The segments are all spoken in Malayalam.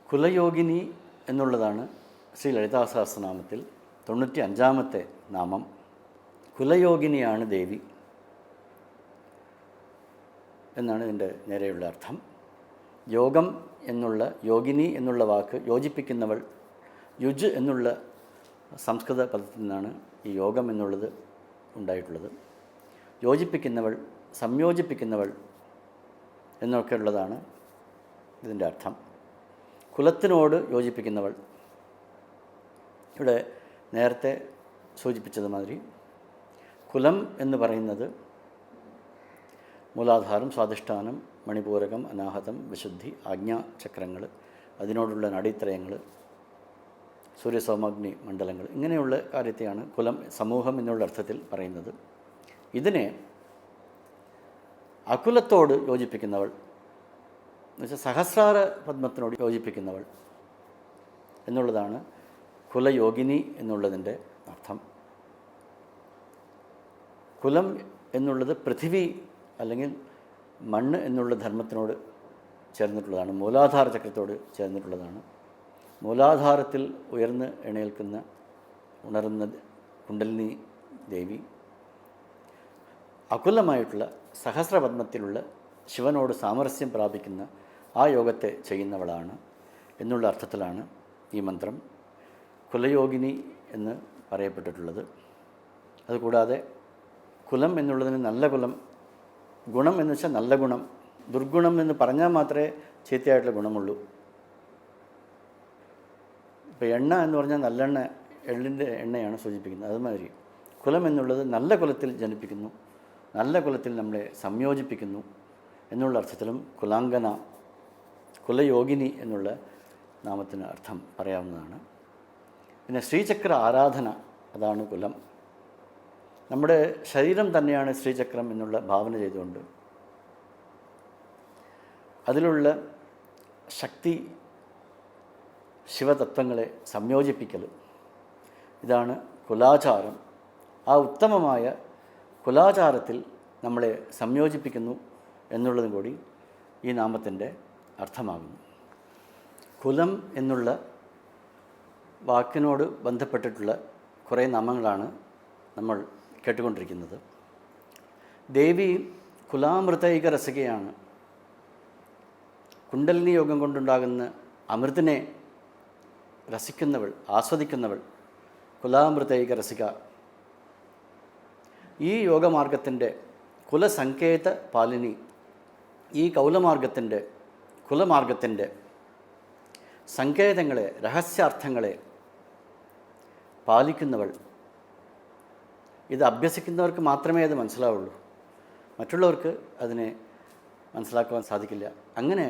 കുലയോഗിനി എന്നുള്ളതാണ് ശ്രീ ലളിതാ സഹസ്രനാമത്തിൽ 95-ാമത്തെ നാമം. കുലയോഗിനിയാണ് ദേവി എന്നാണ് ഇതിൻ്റെ നേരെയുള്ള അർത്ഥം. യോഗം എന്നുള്ള യോഗിനി എന്നുള്ള വാക്ക് യോജിപ്പിക്കുന്നവൾ, യുജ് എന്നുള്ള സംസ്കൃത പദത്തിൽ നിന്നാണ് ഈ യോഗം എന്നുള്ളത് ഉണ്ടായിട്ടുള്ളത്. യോജിപ്പിക്കുന്നവൾ, സംയോജിപ്പിക്കുന്നവൾ എന്നൊക്കെ ഉള്ളതാണ് ഇതിൻ്റെ അർത്ഥം. കുലത്തിനോട് യോജിപ്പിക്കുന്നവൾ, ഇവിടെ നേരത്തെ സൂചിപ്പിച്ചതുമാതിരി കുലം എന്ന് പറയുന്നത് മൂലാധാരം, സ്വാധിഷ്ഠാനം, മണിപൂരകം, അനാഹതം, വിശുദ്ധി, ആജ്ഞാചക്രങ്ങൾ, അതിനോടുള്ള നടീത്രയങ്ങൾ, സൂര്യസോമാഗ്നി മണ്ഡലങ്ങൾ, ഇങ്ങനെയുള്ള കാര്യത്തെയാണ് കുലം, സമൂഹം എന്നുള്ള അർത്ഥത്തിൽ പറയുന്നത്. ഇതിനെ അകുലത്തോട് യോജിപ്പിക്കുന്നവൾ എന്നുവെച്ചാൽ സഹസ്രാര പദ്മത്തിനോട് യോജിപ്പിക്കുന്നവൾ എന്നുള്ളതാണ് കുലയോഗിനി എന്നുള്ളതിൻ്റെ അർത്ഥം. കുലം എന്നുള്ളത് പൃഥിവി അല്ലെങ്കിൽ മണ്ണ് എന്നുള്ള ധർമ്മത്തിനോട് ചേർന്നിട്ടുള്ളതാണ്, മൂലാധാര ചക്രത്തോട് ചേർന്നിട്ടുള്ളതാണ്. മൂലാധാരത്തിൽ ഉയർന്ന് എണീൽക്കുന്ന ഉണർന്ന കുണ്ടലിനി ദേവി അകുലമായിട്ടുള്ള സഹസ്രപദ്മത്തിലുള്ള ശിവനോട് സാമരസ്യം പ്രാപിക്കുന്ന ആ യോഗത്തെ ചെയ്യുന്നവളാണ് എന്നുള്ള അർത്ഥത്തിലാണ് ഈ മന്ത്രം കുലയോഗിനി എന്ന് പറയപ്പെട്ടിട്ടുള്ളത്. അതുകൂടാതെ കുലം എന്നുള്ളതിന് നല്ല കുലം, ഗുണം എന്ന് വെച്ചാൽ നല്ല ഗുണം, ദുർഗുണം എന്ന് പറഞ്ഞാൽ മാത്രമേ ചീത്തയായിട്ടുള്ള ഗുണമുള്ളൂ. ഇപ്പോൾ എണ്ണ എന്ന് പറഞ്ഞാൽ നല്ലെണ്ണ, എള്ളിൻ്റെ എണ്ണയാണ് സൂചിപ്പിക്കുന്നത്. അതുമാതിരി കുലം എന്നുള്ളത് നല്ല കുലത്തിൽ ജനിപ്പിക്കുന്നു, നല്ല കുലത്തിൽ നമ്മളെ സംയോജിപ്പിക്കുന്നു എന്നുള്ള അർത്ഥത്തിലും കുലാംഗന, കുലയോഗിനി എന്നുള്ള നാമത്തിന് അർത്ഥം പറയാവുന്നതാണ്. പിന്നെ ശ്രീചക്ര ആരാധന, അതാണ് കുലം. നമ്മുടെ ശരീരം തന്നെയാണ് ശ്രീചക്രം എന്നുള്ള ഭാവന ചെയ്തുകൊണ്ട് അതിലുള്ള ശക്തി ശിവതത്വങ്ങളെ സംയോജിപ്പിക്കൽ, ഇതാണ് കുലാചാരം. ആ ഉത്തമമായ കുലാചാരത്തിൽ നമ്മളെ സംയോജിപ്പിക്കുന്നു എന്നുള്ളതും കൂടി ഈ നാമത്തിൻ്റെ അർത്ഥമാകുന്നു. കുലം എന്നുള്ള വാക്കിനോട് ബന്ധപ്പെട്ടിട്ടുള്ള കുറേ നാമങ്ങളാണ് നമ്മൾ കേട്ടുകൊണ്ടിരിക്കുന്നത്. ദേവി കുലാമൃതൈക രസികയാണ്. കുണ്ടലിനി യോഗം കൊണ്ടുണ്ടാകുന്ന അമൃതിനെ രസിക്കുന്നവൾ, ആസ്വദിക്കുന്നവൾ, കുലാമൃതൈക രസിക. ഈ യോഗമാർഗത്തിൻ്റെ കുലസങ്കേത പാലിനി, ഈ കുലമാർഗത്തിൻ്റെ സങ്കേതങ്ങളെ, രഹസ്യാർത്ഥങ്ങളെ പാലിക്കുന്നവൾ. ഇത് അഭ്യസിക്കുന്നവർക്ക് മാത്രമേ അത് മനസ്സിലാവുള്ളൂ, മറ്റുള്ളവർക്ക് അതിനെ മനസ്സിലാക്കുവാൻ സാധിക്കില്ല. അങ്ങനെ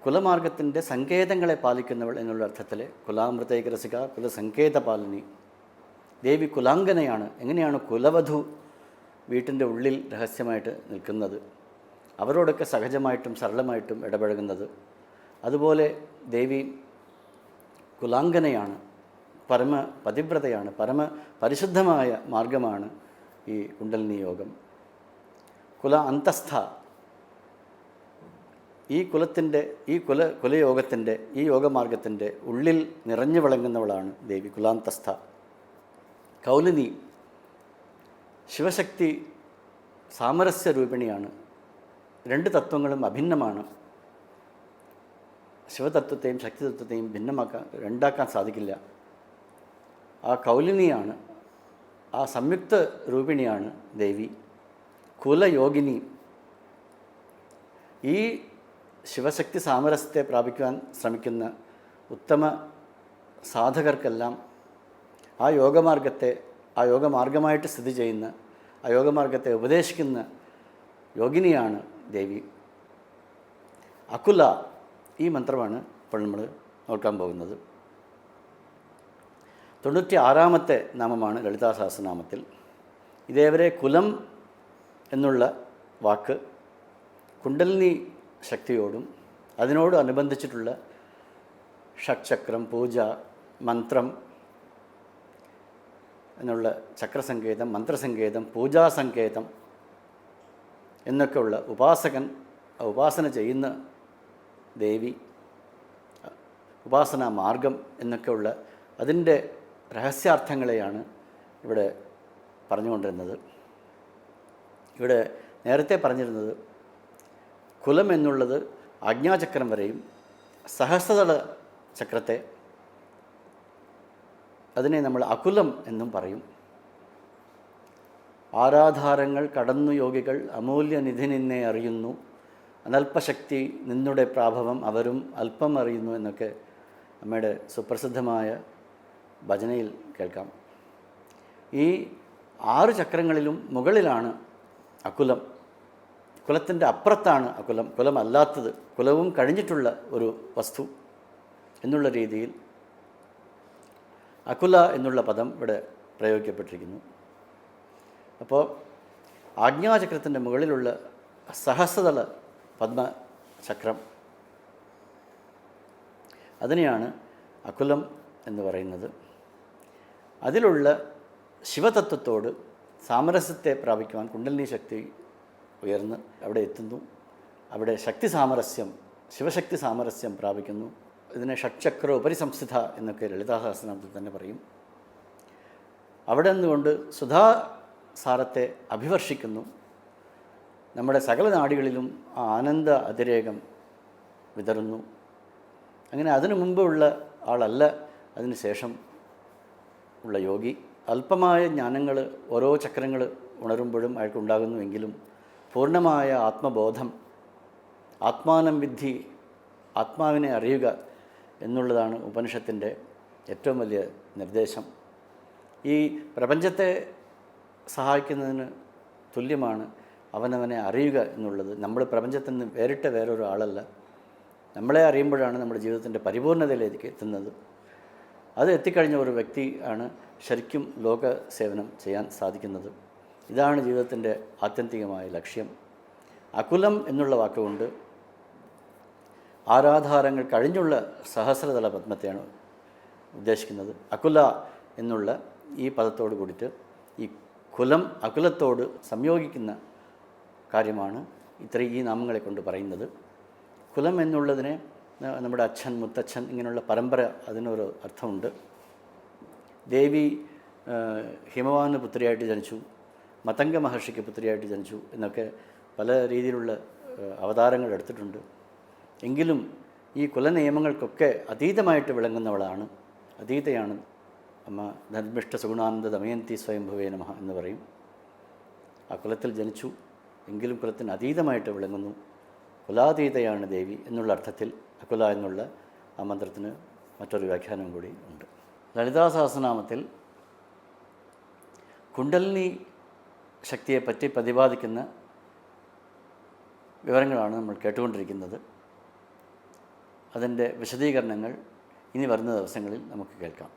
കുലമാർഗത്തിൻ്റെ സങ്കേതങ്ങളെ പാലിക്കുന്നവൾ എന്നുള്ള അർത്ഥത്തിൽ കുലാമൃതൈക രസിക, കുലസങ്കേത പാലിനി. ദേവി കുലാംഗനയാണ്. എങ്ങനെയാണ് കുലവധു വീട്ടിൻ്റെ ഉള്ളിൽ രഹസ്യമായിട്ട് നിൽക്കുന്നത്, അവരോടൊക്കെ സഹജമായിട്ടും സരളമായിട്ടും ഇടപഴകുന്നത്, അതുപോലെ ദേവി കുലാംഗനയാണ്, പരമ പതിവ്രതയാണ്, പരമ പരിശുദ്ധമായ മാർഗമാണ് ഈ കുണ്ടലിനി യോഗം. കുല അന്തസ്ഥ, ഈ കുലയോഗത്തിൻ്റെ ഈ യോഗമാർഗത്തിൻ്റെ ഉള്ളിൽ നിറഞ്ഞു വിളങ്ങുന്നവളാണ് ദേവി കുലാന്തസ്ഥ. കൗലിനി, ശിവശക്തി സാമരസ്യ രൂപിണിയാണ്. രണ്ട് തത്വങ്ങളും അഭിന്നമാണ്. ശിവതത്വത്തെയും ശക്തിതത്വത്തെയും രണ്ടാക്കാൻ സാധിക്കില്ല. ആ കൗലിനിയാണ്, ആ സംയുക്ത രൂപിണിയാണ് ദേവി. കുലയോഗിനി, ഈ ശിവശക്തി സാമരസ്യത്തെ പ്രാപിക്കുവാൻ ശ്രമിക്കുന്ന ഉത്തമ സാധകർക്കെല്ലാം ആ യോഗമാർഗമായിട്ട് സ്ഥിതി ചെയ്യുന്ന, ആ യോഗമാർഗത്തെ ഉപദേശിക്കുന്ന യോഗിനിയാണ് ദേവി. അകുല, ഈ മന്ത്രമാണ് ഇപ്പോൾ നമ്മൾ നോക്കാൻ പോകുന്നത്. 96-ാമത്തെ നാമമാണ് ലളിതാ സഹസ്രനാമത്തിൽ. ഇതേവരെ കുലം എന്നുള്ള വാക്ക് കുണ്ടലിനി ശക്തിയോടും അതിനോട് അനുബന്ധിച്ചിട്ടുള്ള ഷഡ്ചക്രം, പൂജ, മന്ത്രം എന്നുള്ള ചക്രസങ്കേതം, മന്ത്രസങ്കേതം, പൂജാസങ്കേതം എന്നൊക്കെയുള്ള ഉപാസന ചെയ്യുന്ന ദേവി ഉപാസനാ മാർഗം എന്നൊക്കെയുള്ള അതിൻ്റെ രഹസ്യാർത്ഥങ്ങളെയാണ് ഇവിടെ പറഞ്ഞുകൊണ്ടിരുന്നത്. ഇവിടെ നേരത്തെ പറഞ്ഞിരുന്നത് കുലം എന്നുള്ളത് ആജ്ഞാചക്രം വരെയും സഹസ്രദള ചക്രത്തെ അതിനെ നമ്മൾ അകുലം എന്നും പറയും. ആരാധാരങ്ങൾ കടന്നു യോഗികൾ അമൂല്യനിധി നിന്നെ അറിയുന്നു, അനൽപശക്തി നിന്നുടെ പ്രാഭവം അവരും അല്പം അറിയുന്നു എന്നൊക്കെ അമ്മയുടെ സുപ്രസിദ്ധമായ ഭജനയിൽ കേൾക്കാം. ഈ 6 ചക്രങ്ങളിലും മുകളിലാണ് അകുലം. കുലത്തിൻ്റെ അപ്പുറത്താണ് അകുലം, കുലമല്ലാത്തത്, കുലവും കഴിഞ്ഞിട്ടുള്ള ഒരു വസ്തു എന്നുള്ള രീതിയിൽ അകുല എന്നുള്ള പദം ഇവിടെ പ്രയോഗിക്കപ്പെട്ടിരിക്കുന്നു. അപ്പോൾ ആജ്ഞാചക്രത്തിൻ്റെ മുകളിലുള്ള സഹസ്രദള പദ്മചക്രം, അതിനെയാണ് അകുലം എന്ന് പറയുന്നത്. അതിലുള്ള ശിവതത്വത്തോട് സാമരസ്യത്തെ പ്രാപിക്കുവാൻ കുണ്ടലിനി ശക്തി ഉയർന്ന് അവിടെ എത്തുന്നു. അവിടെ ശക്തി സാമരസ്യം, ശിവശക്തി സാമരസ്യം പ്രാപിക്കുന്നു. ഇതിനെ ഷഡ്ചക്ര ഉപരിസംസ്ഥിത എന്നൊക്കെ ലളിതാ സഹസ്രനാമത്തിൽ തന്നെ പറയും. അവിടെ നിന്നുകൊണ്ട് സുധാസാരത്തെ അഭിവർഷിക്കുന്നു. നമ്മുടെ സകല നാടികളിലും ആ ആനന്ദ അതിരേകം വിതറുന്നു. അങ്ങനെ അതിനു മുമ്പുള്ള ആളല്ല അതിന് ശേഷം ഉള്ള യോഗി. അല്പമായ ജ്ഞാനങ്ങൾ ഓരോ ചക്രങ്ങൾ ഉണരുമ്പോഴും അയാൾക്കുണ്ടാകുന്നുവെങ്കിലും പൂർണ്ണമായ ആത്മബോധം, ആത്മാനം വിദ്ധി, ആത്മാവിനെ അറിയുക എന്നുള്ളതാണ് ഉപനിഷത്തിൻ്റെ ഏറ്റവും വലിയ നിർദ്ദേശം. ഈ പ്രപഞ്ചത്തെ സഹായിക്കുന്നതിന് തുല്യമാണ് അവനവനെ അറിയുക എന്നുള്ളത്. നമ്മൾ പ്രപഞ്ചത്തിൽ നിന്ന് വേറിട്ട വേറൊരു ആളല്ല. നമ്മളെ അറിയുമ്പോഴാണ് നമ്മുടെ ജീവിതത്തിൻ്റെ പരിപൂർണതയിലേക്ക് എത്തുന്നത്. അത് എത്തിക്കഴിഞ്ഞ ഒരു വ്യക്തി ആണ് ശരിക്കും ലോക സേവനം ചെയ്യാൻ സാധിക്കുന്നത്. ഇതാണ് ജീവിതത്തിൻ്റെ ആത്യന്തികമായ ലക്ഷ്യം. അകുലം എന്നുള്ള വാക്കുകൊണ്ട് ആരാധാരങ്ങൾ കഴിഞ്ഞുള്ള സഹസ്രദള പദ്മത്തെയാണ് ഉദ്ദേശിക്കുന്നത്. അകുല എന്നുള്ള ഈ പദത്തോട് കൂടിയിട്ട് ഈ കുലം അകുലത്തോട് സംയോഗിക്കുന്ന കാര്യമാണ് ഈ നാമങ്ങളെ കൊണ്ട് പറയുന്നത്. കുലം എന്നുള്ളതിനെ നമ്മുടെ അച്ഛൻ, മുത്തച്ഛൻ, ഇങ്ങനെയുള്ള പരമ്പര അതിനൊരു അർത്ഥമുണ്ട്. ദേവി ഹിമവാന് പുത്രിയായിട്ട് ജനിച്ചു, മതംഗ മഹർഷിക്ക് പുത്രിയായിട്ട് ജനിച്ചു എന്നൊക്കെ പല രീതിയിലുള്ള അവതാരങ്ങൾ എടുത്തിട്ടുണ്ട്. എങ്കിലും ഈ കുലനിയമങ്ങൾക്കൊക്കെ അതീതമായിട്ട് വിളങ്ങുന്നവളാണ്, അതീതയാണ് അമ്മ. ധർമ്മിഷ്ഠ സുഗുണാനന്ദ ദമയന്തി സ്വയംഭുവേ നമഃ എന്ന് പറയും. ആ കുലത്തിൽ ജനിച്ചു എങ്കിലും കുലത്തിന് അതീതമായിട്ട് വിളങ്ങുന്നു. കുലാതീതയാണ് ദേവി എന്നുള്ള അർത്ഥത്തിൽ അകുല എന്നുള്ള ആ മന്ത്രത്തിന് മറ്റൊരു വ്യാഖ്യാനം കൂടി ഉണ്ട്. ലളിതാ സഹസ്രനാമത്തിൽ കുണ്ടലിനി ശക്തിയെപ്പറ്റി പ്രതിപാദിക്കുന്ന വിവരങ്ങളാണ് നമ്മൾ കേട്ടുകൊണ്ടിരിക്കുന്നത്. അതിൻ്റെ വിശദീകരണങ്ങൾ ഇനി വരുന്ന ദിവസങ്ങളിൽ നമുക്ക് കേൾക്കാം.